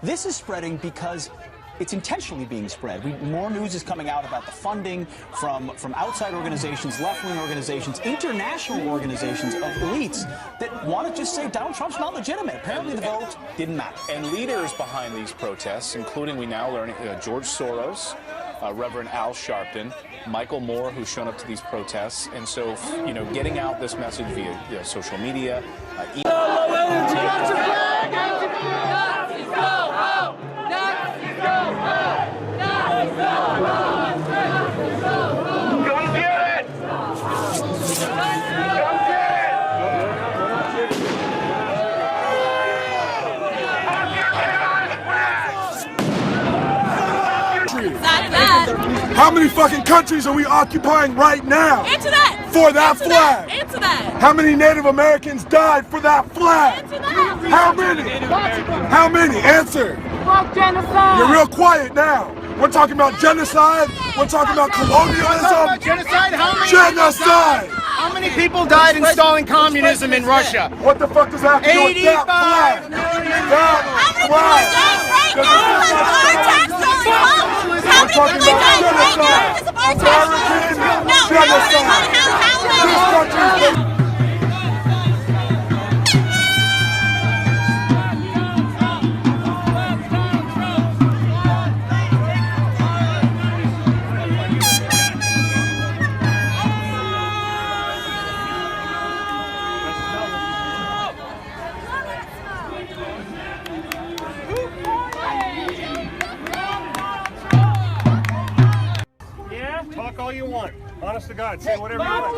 This is spreading because it's intentionally being spread. More news is coming out about the funding from outside organizations, left-wing organizations, international organizations of elites that want to just say Donald Trump's not legitimate. Apparently the vote didn't matter. And leaders behind these protests, including, we now learn, George Soros, Reverend Al Sharpton, Michael Moore, who's shown up to these protests. And so, getting out this message via social media, How many fucking countries are we occupying right now? Answer that! For that flag! Answer that! How many Native Americans died for that flag? Answer that! How many? How many? Answer! Genocide! You're real quiet now. We're talking about genocide. We're talking about colonialism. Genocide? How many Genocide! How many people died installing communism in Russia? What the fuck does that have to do with that flag? That flag! How many people died right now because of our taxes? No, Talk all you want. Honest to God, say whatever you want.